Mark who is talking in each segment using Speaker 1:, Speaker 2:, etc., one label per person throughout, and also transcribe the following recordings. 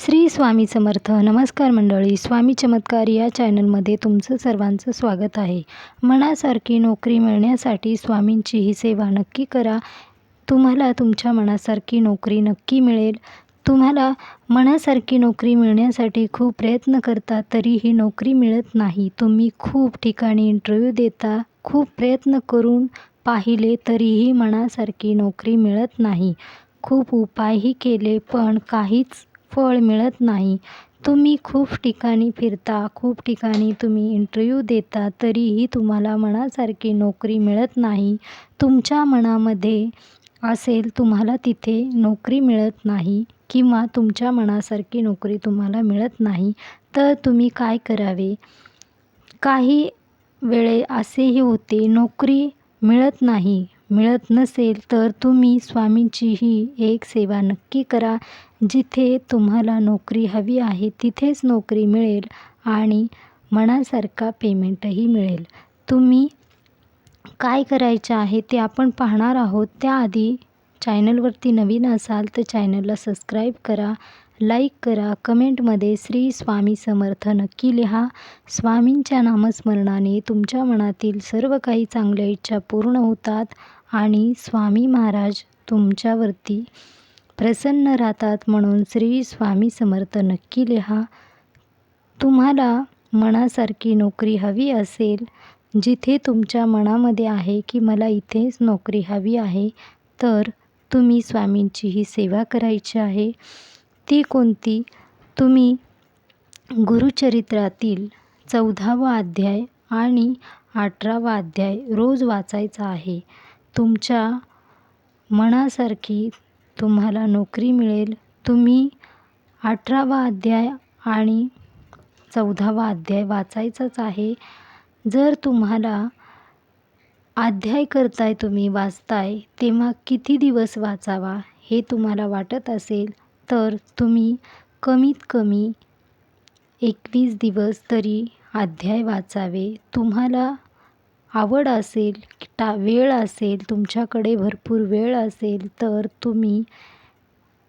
Speaker 1: श्री स्वामी समर्थ. नमस्कार मंडळी. स्वामी चमत्कार या चॅनलमध्ये तुमचं सर्वांचं स्वागत आहे. मनासारखी नोकरी मिळण्यासाठी स्वामींची ही सेवा नक्की करा. तुम्हाला तुमच्या मनासारखी नोकरी नक्की मिळेल. तुम्हाला मनासारखी नोकरी मिळण्यासाठी खूप प्रयत्न करता तरीही नोकरी मिळत नाही. तुम्ही खूप ठिकाणी इंटरव्ह्यू देता, खूप प्रयत्न करून पाहिले तरीही मनासारखी नोकरी मिळत नाही. खूप उपायही केले पण काहीच फळ मिळत नाही. तुम्ही खूप ठिकाणी फिरता, खूप ठिकाणी तुम्ही इंटरव्ह्यू देता तरीही तुम्हाला मनासारखी नोकरी मिळत नाही. तुमच्या मनामध्ये असेल तुम्हाला तिथे नोकरी मिळत नाही किंवा तुमच्या मनासारखी नोकरी तुम्हाला मिळत नाही, तर तुम्ही काय करावे? काही वेळे असेही होते नोकरी मिळत नाही. मिळत नसेल तर तुम्ही स्वामींची ही एक सेवा नक्की करा. जिथे तुम्हाला नोकरी हवी आहे तिथेच नोकरी मिळेल आणि मनासारखा पेमेंटही मिळेल. तुम्ही काय करायचे आहे ते आपण पाहणार आहोत. त्याआधी चॅनलवरती नवीन असाल तर चॅनलला सबस्क्राईब करा, लाईक करा, कमेंटमध्ये श्री स्वामी समर्थ नक्की लिहा. स्वामींच्या नामस्मरणाने तुमच्या मनातील सर्व काही चांगल्या इच्छा पूर्ण होतात आणि स्वामी महाराज तुमच्यावरती प्रसन्न राहतात. म्हणून श्री स्वामी समर्थ नक्की लिहा. तुम्हाला मनासारखी नोकरी हवी असेल, जिथे तुमच्या मनामध्ये आहे की मला इथेच नोकरी हवी आहे, तर तुम्ही स्वामींची ही सेवा करायची आहे. ती कोणती? तुम्ही गुरुचरित्रातील 14वा अध्याय आणि 18वा अध्याय रोज वाचायचा आहे. तुमच्या मनासारखी तुम्हाला नोकरी मिळेल. तुम्ही 18वा अध्याय आणि 14वा अध्याय वाचायचाच आहे. जर तुम्हाला अध्याय करताय, तुम्ही वाचताय, तेव्हा किती दिवस वाचावा हे तुम्हाला वाटत असेल तर तुम्ही कमीत कमी 21 दिवस तरी अध्याय वाचावे. तुम्हाला आवड असेल, वेळ असेल, तुमच्याकडे भरपूर वेळ असेल तर तुम्ही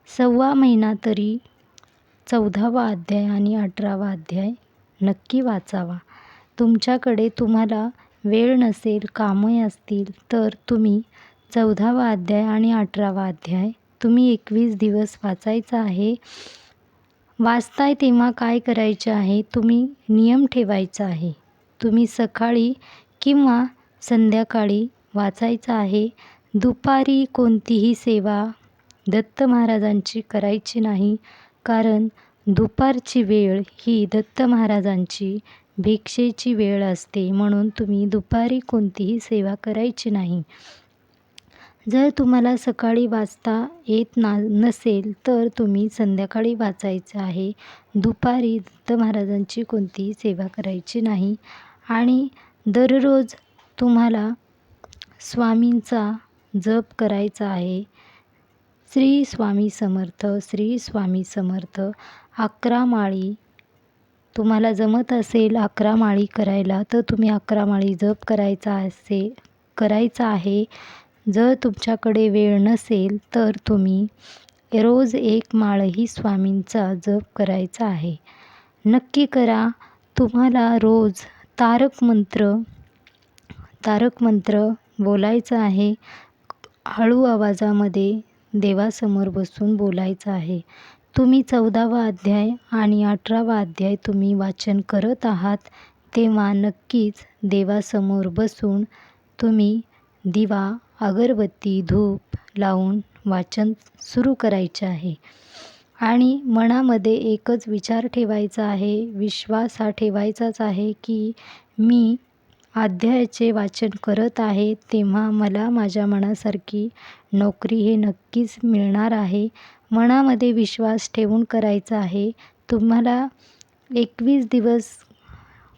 Speaker 1: सव्वा महिना तरी 14वा अध्याय आणि 18वा अध्याय नक्की वाचावा. तुम्हाला वेळ नसेल, कामं असतील तर तुम्ही 14वा अध्याय आणि 18वा अध्याय तुम्ही 21 दिवस वाचायचा आहे. वाचताय तेव्हा काय करायचे आहे? तुम्ही नियम ठेवायचा आहे. तुम्ही सकाळी किंवा संध्याकाळी वाचायचं आहे. दुपारी कोणतीही सेवा दत्त महाराजांची करायची नाही, कारण दुपारची वेळ ही दत्त महाराजांची भिक्षेची वेळ असते. म्हणून तुम्ही दुपारी कोणतीही सेवा करायची नाही. जर तुम्हाला सकाळी वाचता येत नसेल तर तुम्ही संध्याकाळी वाचायचं आहे. दुपारी दत्त महाराजांची कोणतीही सेवा करायची नाही. आणि दररोज तुम्हाला स्वामींचा जप करायचा आहे. श्री स्वामी समर्थ, श्री स्वामी समर्थ. 11 माळी तुम्हाला जमत असेल 11 माळी करायला तर तुम्ही 11 माळी जप करायचा आहे. जर तुमच्याकडे वेळ नसेल तर तुम्ही रोज 1 माळही स्वामींचा जप करायचा आहे. नक्की करा. तुम्हाला रोज तारक मंत्र बोलायचा आहे. हळू आवाजामध्ये देवासमोर बसून बोलायचं आहे. तुम्ही 14वा अध्याय आणि 18वा अध्याय तुम्ही वाचन करत आहात तेव्हा नक्कीच देवासमोर बसून तुम्ही दिवा, अगरबत्ती, धूप लावून वाचन सुरू करायचे आहे. आणि मनामध्ये एकच विचार ठेवायचा आहे, विश्वास हा ठेवायचाच आहे की मी अध्यायाचे वाचन करत आहे तेव्हा मला माझ्या मनासारखी नोकरी हे नक्कीच मिळणार आहे. मनामध्ये विश्वास ठेवून करायचा आहे. तुम्हाला 21 दिवस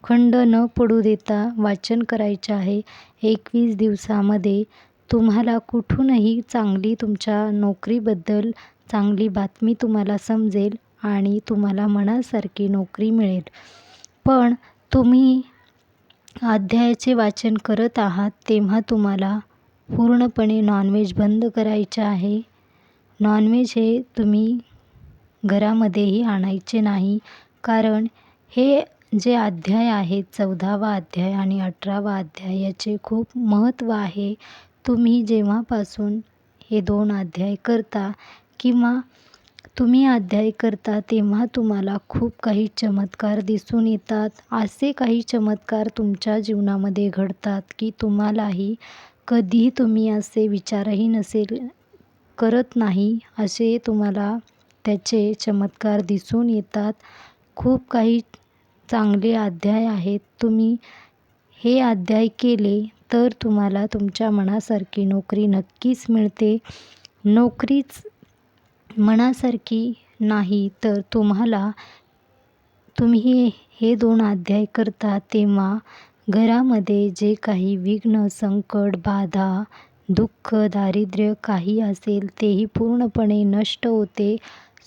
Speaker 1: खंड न पडू देता वाचन करायचे आहे. 21 दिवसामध्ये तुम्हाला कुठूनही चांगली तुमच्या नोकरीबद्दल चांगली बातमी तुम्हाला समजेल आणि तुम्हाला मनासारखी नोकरी मिळेल. पण तुम्ही अध्यायाचे वाचन करत आहात तेव्हा तुम्हाला पूर्णपणे नॉनव्हेज बंद करायचे आहे. नॉनव्हेज हे तुम्ही घरामध्येही आणायचे नाही. कारण हे जे अध्याय आहेत 14वा अध्याय आणि 18वा अध्याय याचे खूप महत्त्व आहे. तुम्ही जेव्हापासून हे 2 अध्याय करता किंवा तुम्ही अध्याय करता तेव्हा तुम्हाला खूप काही चमत्कार दिसून येतात. असे काही चमत्कार तुमच्या जीवनामध्ये घडतात की तुम्हालाही कधीही तुम्ही असे विचारही नसेल करत नाही, असे तुम्हाला त्याचे चमत्कार दिसून येतात. खूप काही चांगले अध्याय आहेत. तुम्ही हे अध्याय केले तर तुम्हाला तुमच्या मनासारखी नोकरी नक्कीच मिळते. नोकरीच मनासारखी नाही तर तुम्ही हे 2 अध्याय करता तेव्हा घरामध्ये जे काही विघ्न, संकट, बाधा, दुःख, दारिद्र्य काही असेल तेही पूर्णपणे नष्ट होते.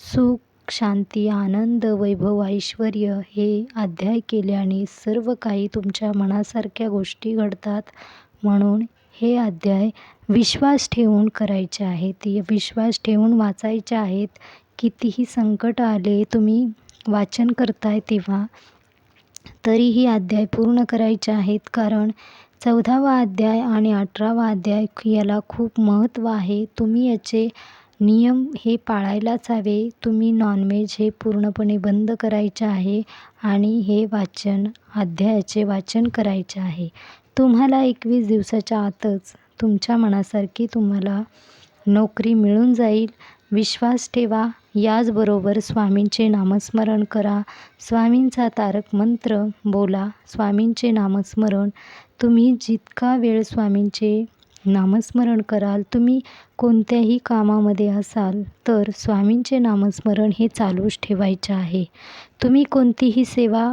Speaker 1: सुख, शांती, आनंद, वैभव, ऐश्वर्य हे अध्याय केल्याने सर्व काही तुमच्या मनासारख्या गोष्टी घडतात. म्हणून हे अध्याय विश्वास ठेवून करायचे आहेत. विश्वास ठेवून वाचायचे आहेत. कितीही संकट आले, तुम्ही वाचन करताय तेव्हा तरीही अध्याय पूर्ण करायचे आहेत. कारण 14वा अध्याय आणि 18वा अध्याय याला खूप महत्त्व आहे. तुम्ही याचे नियम हे पाळायलाच हवे. तुम्ही नॉनव्हेज हे पूर्णपणे बंद करायचे आहे आणि हे अध्यायाचे वाचन करायचे आहे. तुम्हाला 21 दिवसाच्या आतच तुमच्या मनासारखी तुम्हाला नोकरी मिळून जाईल. विश्वास ठेवा. याचबरोबर स्वामींचे नामस्मरण करा. स्वामींचा तारक मंत्र बोला. स्वामींचे नामस्मरण तुम्ही जितका वेळ स्वामींचे नामस्मरण कराल, तुम्ही कोणत्याही कामामध्ये असाल तर स्वामींचे नामस्मरण हे चालूच ठेवायचे आहे. तुम्ही कोणतीही सेवा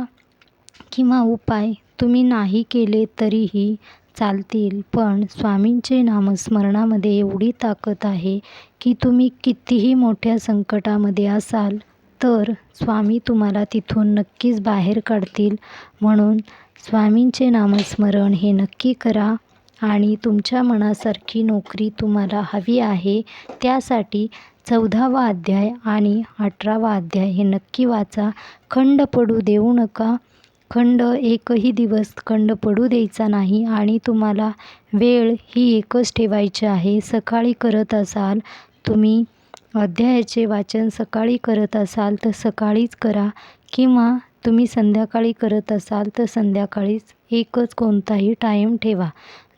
Speaker 1: किंवा उपाय तुम्ही नाही केले तरीही चालतील, पण स्वामींचे नामस्मरणामध्ये एवढी ताकद आहे की तुम्ही कितीही मोठ्या संकटामध्ये असाल तर स्वामी तुम्हाला तिथून नक्कीच बाहेर काढतील. म्हणून स्वामींचे नामस्मरण हे नक्की करा आणि तुमच्या मनासारखी नोकरी तुम्हाला हवी आहे. त्यासाठी 14वा अध्याय आणि 18वा अध्याय हे नक्की वाचा. खंड पडू देऊ नका. एकही दिवस खंड पडू द्यायचा नाही आणि तुम्हाला वेळ ही एकच ठेवायची आहे. सकाळी करत असाल तुम्ही अध्यायाचे वाचन सकाळी करत असाल तर सकाळीच करा किंवा तुम्ही संध्याकाळी करत असाल तर संध्याकाळीच एकच कोणताही टाईम ठेवा.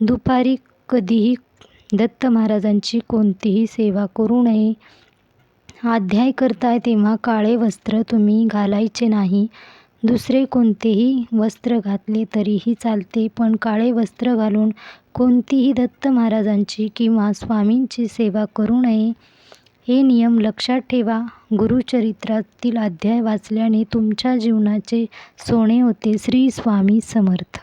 Speaker 1: दुपारी कधीही दत्त महाराजांची कोणतीही सेवा करू नये. अध्याय करताय तेव्हा काळे वस्त्र तुम्ही घालायचे नाही. दुसरे कोणतेही वस्त्र घातले तरीही चालते, पण काळे वस्त्र घालून कोणतीही दत्त महाराजांची किंवा स्वामींची सेवा करू नये. हे नियम लक्षात ठेवा. गुरुचरित्रातील अध्याय वाचल्याने तुमच्या जीवनाचे सोने होते. श्री स्वामी समर्थ.